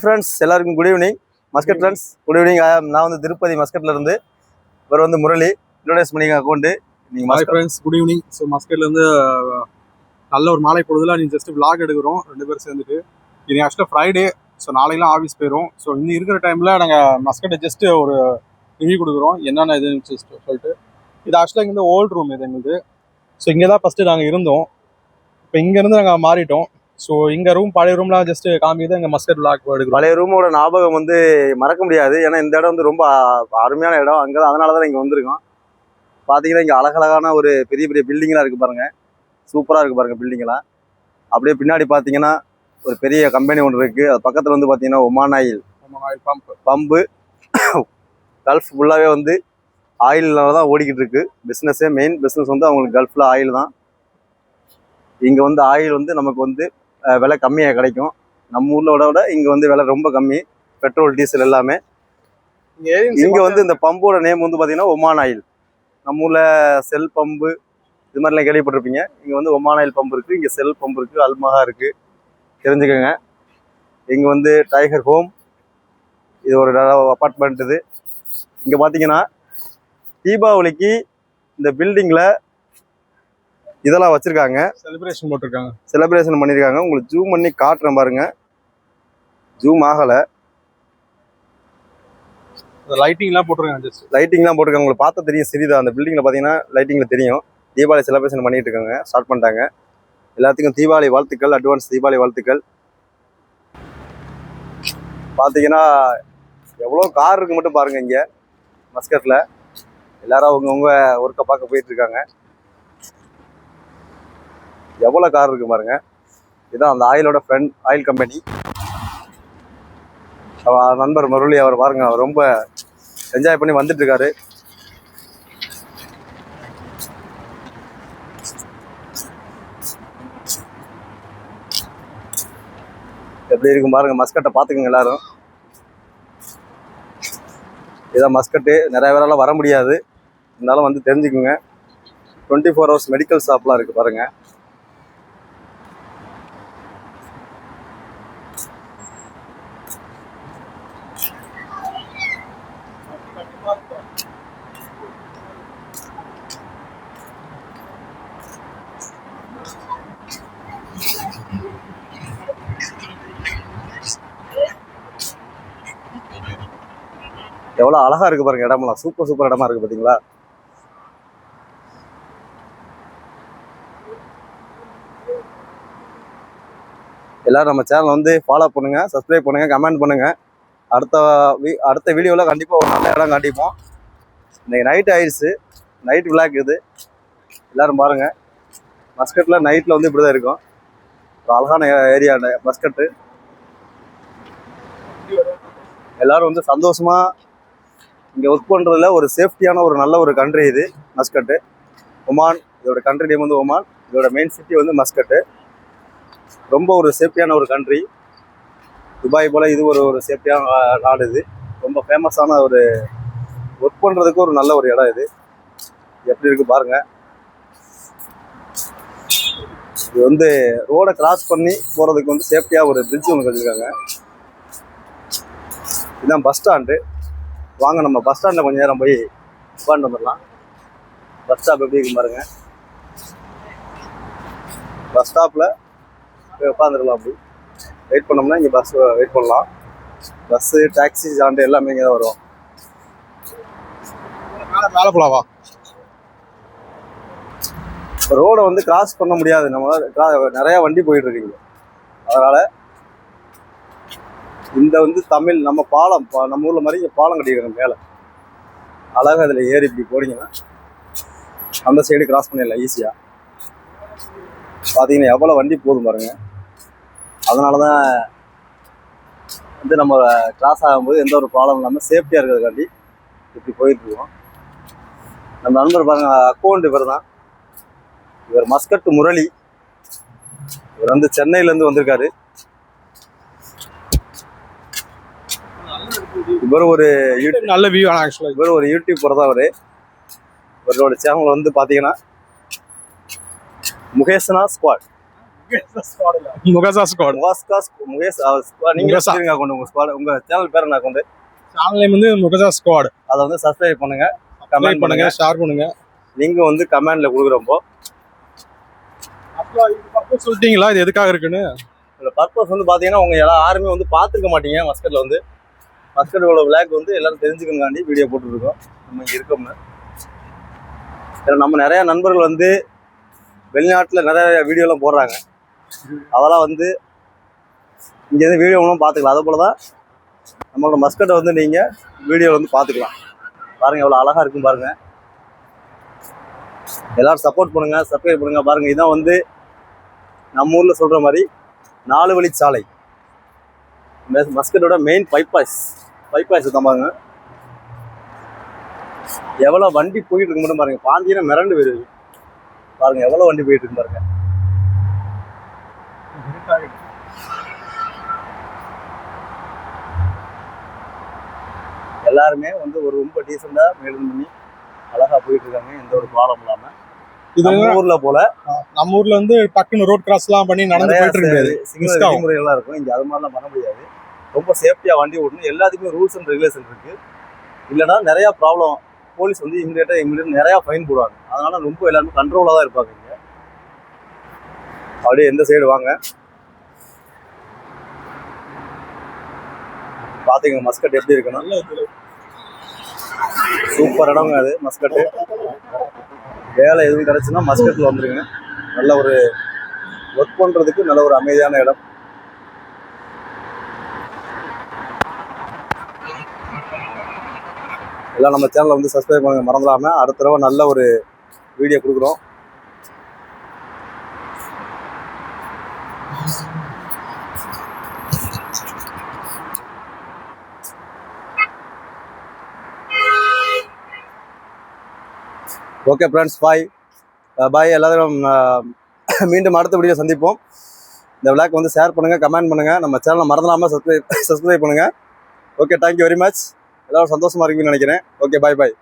Friends எல்லாருக்கும் good evening. Muscat friends good evening. நான் வந்து திருப்பதி மஸ்கட்ல இருந்து. இவர் வந்து முரளி. இன்ட்ரோடியூஸ் பண்ணிங்க அக்கௌண்ட். நீங்க hi friends, good evening. So மஸ்கட்ல இருந்து நல்ல ஒரு மாலை பொழுதுல நீ ஜஸ்ட் விளாக் எடுக்கிறோம் 2 பேரும் சேர்ந்துட்டு. இது ஆக்சுவலாக ஃப்ரைடே, ஸோ நாளைக்கெல்லாம் ஆஃபீஸ் போயிடும். ஸோ இன்னும் இருக்கிற டைமில் நாங்கள் மஸ்கட்டை ஜஸ்ட் ஒரு ரிவ்யூ கொடுக்குறோம் என்னென்ன இதுன்னு சொல்லிட்டு. இது ஆக்சுவலாக இங்கே ஓல்டு ரூம் இது எங்களுக்கு. ஸோ இங்கே தான் ஃபஸ்ட்டு நாங்கள் இருந்தோம். இப்போ இங்கேருந்து நாங்கள் மாறிட்டோம். ஸோ இங்கே ரூம் பழைய ரூம்லாம் ஜஸ்ட் காமிக்குது. இங்கே மஸ்கட் விளாக் எடுக்கிறோம். பழைய ரூமோட ஞாபகம் வந்து மறக்க முடியாது. ஏன்னா இந்த இடம் வந்து ரொம்ப அருமையான இடம். அங்கே அதனால தான் இங்கே வந்திருக்கோம். பார்த்தீங்கன்னா இங்கே அழகழகான ஒரு பெரிய பெரிய பில்டிங்லாம் இருக்குது பாருங்கள். சூப்பராக இருக்குது பாருங்கள் பில்டிங்கெல்லாம். அப்படியே பின்னாடி பார்த்தீங்கன்னா ஒரு பெரிய கம்பெனி ஒன்று இருக்குது. அது பக்கத்தில் வந்து பார்த்தீங்கன்னா ஒமான் ஆயில் பம்பு கல்ஃப் ஃபுல்லாகவே வந்து ஆயிலில் தான் ஓடிக்கிட்டு இருக்கு பிஸ்னஸே. மெயின் பிஸ்னஸ் வந்து அவங்களுக்கு கல்ஃபில் ஆயில் தான். இங்கே வந்து ஆயில் வந்து நமக்கு வந்து விலை கம்மியாக கிடைக்கும். நம்ம ஊரில் விட இங்கே வந்து விலை ரொம்ப கம்மி. பெட்ரோல் டீசல் எல்லாமே. இங்கே வந்து இந்த பம்போட நேம் வந்து பார்த்தீங்கன்னா ஒமான் ஆயில். நம்ம ஊரில் செல் பம்பு இது மாதிரிலாம் கேள்விப்பட்டிருப்பீங்க. இங்கே வந்து ஒமான் ஆயில் பம்பு இருக்குது. இங்கே செல் பம்பு இருக்குது, அல்மஹா இருக்குது, தெரிஞ்சுக்கோங்க. இங்கே வந்து டைகர் ஹோம், இது ஒரு அப்பார்ட்மெண்ட். இது இங்கே பார்த்தீங்கன்னா தீபாவளிக்கு இந்த பில்டிங்கில் இதெல்லாம் வச்சுருக்காங்க, செலிப்ரேஷன் போட்டிருக்காங்க, செலிப்ரேஷன் பண்ணியிருக்காங்க. உங்களுக்கு ஜூம் பண்ணி காட்டுறேன் பாருங்க. ஜூம் ஆகலை. லைட்டிங்லாம் போட்டிருக்காங்க. லைட்டிங்லாம் போட்டிருக்காங்க. உங்களுக்கு பார்த்தா தெரியும் சிறிதா. அந்த பில்டிங்கில் பார்த்தீங்கன்னா லைட்டிங்கில் தெரியும். தீபாவளி செலிப்ரேஷன் பண்ணிட்டு இருக்காங்க, ஸ்டார்ட் பண்ணிட்டாங்க. எல்லாத்துக்கும் தீபாவளி வாழ்த்துக்கள், அட்வான்ஸ் தீபாவளி வாழ்த்துக்கள். பார்த்தீங்கன்னா எவ்வளோ கார் இருக்கு மட்டும் பாருங்க. இங்கே மஸ்கட்டில் எல்லாரும் அவங்கவுங்க ஒர்க்கை பார்க்க போயிட்டு இருக்காங்க. எவ்வளோ கார் இருக்கு பாருங்க. இதுதான் அந்த ஆயிலோட ஃப்ரெண்ட் ஆயில் கம்பெனி. நண்பர் முரளி அவர் பாருங்க, அவர் ரொம்ப என்ஜாய் பண்ணி வந்துட்டு இருக்காரு. எப்படி இருக்கும் பாருங்க. மஸ்கட்டை பார்த்துக்கோங்க எல்லாரும். இதான் மஸ்கட்டு. நிறைய பேரால வர முடியாது, இருந்தாலும் வந்து தெரிஞ்சுக்குங்க. 24 hours மெடிக்கல் ஷாப்லாம் இருக்கு பாருங்க. எவ்வளோ அழகா இருக்கு பாருங்க. இடமெல்லாம் சூப்பர் சூப்பர் இடமா இருக்கு பார்த்தீங்களா. எல்லாரும் நம்ம சேனலை வந்து ஃபாலோ பண்ணுங்க, சப்ஸ்கிரைப் பண்ணுங்க, கமெண்ட் பண்ணுங்க. அடுத்த வீடியோவில் கண்டிப்பாக ஒரு நல்ல இடம் காட்டிப்போம். இன்னைக்கு நைட் ஆயிடுச்சு, நைட் விளாக் இது. எல்லாரும் பாருங்க. மஸ்கட்டில் நைட்டில் வந்து இப்படி தான் இருக்கும். ஒரு அழகான ஏரியா மஸ்கட்டு. எல்லாரும் வந்து சந்தோஷமா இங்கே ஒர்க் பண்ணுறதுல ஒரு சேஃப்டியான ஒரு நல்ல ஒரு கண்ட்ரி இது மஸ்கட்டு. ஒமான், இதோட கண்ட்ரி நேம் வந்து ஒமான். இதோட மெயின் சிட்டி வந்து மஸ்கட்டு. ரொம்ப ஒரு சேஃப்டியான ஒரு கண்ட்ரி. துபாய் போல் இது ஒரு சேஃப்டியான நாடு. இது ரொம்ப ஃபேமஸான ஒரு ஒர்க் பண்ணுறதுக்கு ஒரு நல்ல ஒரு இடம் இது. எப்படி இருக்குது பாருங்கள். இது வந்து ரோடை கிராஸ் பண்ணி போகிறதுக்கு வந்து சேஃப்டியாக ஒரு பிரிட்ஜ் ஒன்று வச்சுருக்காங்க. இதுதான் பஸ் ஸ்டாண்டு. வாங்க நம்ம பஸ் ஸ்டாண்டில் கொஞ்சம் நேரம் போய் உட்காந்து வந்துடலாம். பஸ் ஸ்டாப் எப்படி இருக்கு பாருங்க. பஸ் ஸ்டாப்பில் போய் உட்காந்துருக்கலாம். அப்படி வெயிட் பண்ணோம்னா இங்கே பஸ் வெயிட் பண்ணலாம். பஸ்ஸு, டாக்ஸி ஸ்டாண்டு எல்லாமே இங்கே தான் வரும். மேலே போலாவா? ரோடை வந்து கிராஸ் பண்ண முடியாது நம்மளால். நிறையா வண்டி போயிட்டு இருக்குங்க. அதனால் இந்த வந்து தமிழ் நம்ம பாலம், நம்ம ஊரில் மாதிரி இங்கே பாலம் கட்டியிருக்காங்க மேலே. அழகாக அதில் ஏறி இப்படி போனீங்கன்னா அந்த சைடு கிராஸ் பண்ணிடலாம் ஈஸியாக. பார்த்தீங்கன்னா எவ்வளோ வண்டி போதும் பாருங்க. அதனால தான் வந்து நம்ம கிராஸ் ஆகும்போது எந்த ஒரு ப்ராப்ளம் இல்லாமல் சேஃப்டியாக இருக்கிறதுக்காண்டி இப்படி போயிட்டுருக்கோம். நம்ம நண்பர் பாருங்க, அக்கௌண்ட் இவர் தான். இவர் மஸ்கட் முரளி. இவர் வந்து சென்னையிலேருந்து வந்திருக்காரு. இவர் ஒரு நல்ல வியூ. ஆக்சுவலாக இவர் ஒரு யூடியூபர் தான். இவரோட சேனல் வந்து பார்த்தீங்கன்னா முகேஷனா ஸ்குவாட். முகசா ஸ்குவாட். முகேஷ் அவர் squad. நீங்க முகேஷா. சொல்லுங்க அக்கௌண்ட் உங்க ஸ்குவாட் உங்க சேனல் பேர் என்ன அக்கௌண்ட்? சேனல் நேம் வந்து முகசா ஸ்குவாட். அதை வந்து சப்ஸ்கிரைப் பண்ணுங்க, கமெண்ட் கமெண்ட் பண்ணுங்க, பண்ணுங்க. ஷேர் பண்ணுங்க. லிங்க் வந்து கமெண்ட்ல கொடுக்குறப்போ சொல்லிட்டீங்களா இது எதுக்காக இருக்குன்னு? இந்த பர்பஸ் வந்து பாத்தீங்கன்னா உங்க யாருமே வந்து பார்த்துருக்க மாட்டீங்க. மஸ்கட்ல வந்து மஸ்கட்டோட விளாக் வந்து எல்லாரும் தெரிஞ்சுக்கணுங்காண்டி வீடியோ போட்டுருக்கோம். நம்ம இங்க இருக்கோம்னு ஏன்னா நம்ம நிறைய நண்பர்கள் வந்து வெளிநாட்டில் நிறைய வீடியோலாம் போடுறாங்க. அதெல்லாம் வந்து இங்கேருந்து வீடியோ ஒன்றும் பார்த்துக்கலாம். அதே போல தான் நம்மளோட மஸ்கட்டை வந்து நீங்கள் வீடியோவில் வந்து பார்த்துக்கலாம். பாருங்கள் எவ்வளோ அழகாக இருக்கும் பாருங்கள். எல்லோரும் சப்போர்ட் பண்ணுங்கள், சப்ஸ்கிரைப் பண்ணுங்கள். பாருங்கள் இதான் வந்து நம்ம ஊரில் சொல்கிற மாதிரி 4 வழிச்சாலை. மஸ்கட்டோட மெயின் பைபாஸ் தான் பாருங்க. எவ்வளோ வண்டி போயிட்டு இருக்கு மட்டும் பாருங்க. பாந்தினா மிரண்டு வருது பாருங்க. எவ்வளோ வண்டி போயிட்டு இருக்கு பாருங்க. எல்லாருமே வந்து ஒரு ரொம்ப டீசெண்டா மெயின்டைன் பண்ணி அழகா போயிட்டு இருக்காங்க, எந்த ஒரு ப்ராப்ளம் இல்லாம. இது நம்ம ஊர்ல போல நம்ம ஊர்ல வந்து டக்குன்னு ரோட் கிராஸ்லாம் பண்ணி நடந்து போயிட்டு இருக்க முடியாது. சிக்னல் விதிமுறைகள்லாம் இருக்கும். இங்க அது மாதிரிலாம் பண்ண முடியாது. ரொம்ப சேஃப்டியா வண்டி ஓட்டணும். எல்லாத்துக்குமே ரூல்ஸ் அண்ட் ரெகுலேஷன் இருக்கு. இல்லைன்னா நிறைய ப்ராப்ளம். போலீஸ் வந்து இமிடியேட் நிறைய ஃபைன் போடுவாங்க. அதனால ரொம்ப எல்லாருமே கண்ட்ரோலா தான் இருப்பாங்க. இங்க அப்படியே எந்த சைடு வாங்க பாத்தீங்க மஸ்கட் எப்படி இருக்கணும். சூப்பர் இடங்க அது மஸ்கட்டு. வேலை எதுவும் கிடைச்சுன்னா மஸ்கட்ல வந்துருங்க. நல்ல ஒரு ஒர்க் பண்றதுக்கு நல்ல ஒரு அமைதியான இடம். எல்லாம் நம்ம சேனலை வந்து சப்ஸ்கிரைப் பண்ணுங்க மறந்துடாம. அடுத்த தடவை நல்ல ஒரு வீடியோ கொடுக்குறோம். ஓகே ஃப்ரெண்ட்ஸ், பாய் எல்லாரும். மீண்டும் அடுத்த வீடியோ சந்திப்போம். இந்த விளாக் வந்து ஷேர் பண்ணுங்கள், கமெண்ட் பண்ணுங்கள். நம்ம சேனலை மறந்துடாமல் சப்ஸ்கிரைப் பண்ணுங்கள். Okay, thank you very much. எல்லோரும் சந்தோஷமாக இருக்குன்னு நினைக்கிறேன். ஓகே, பாய்.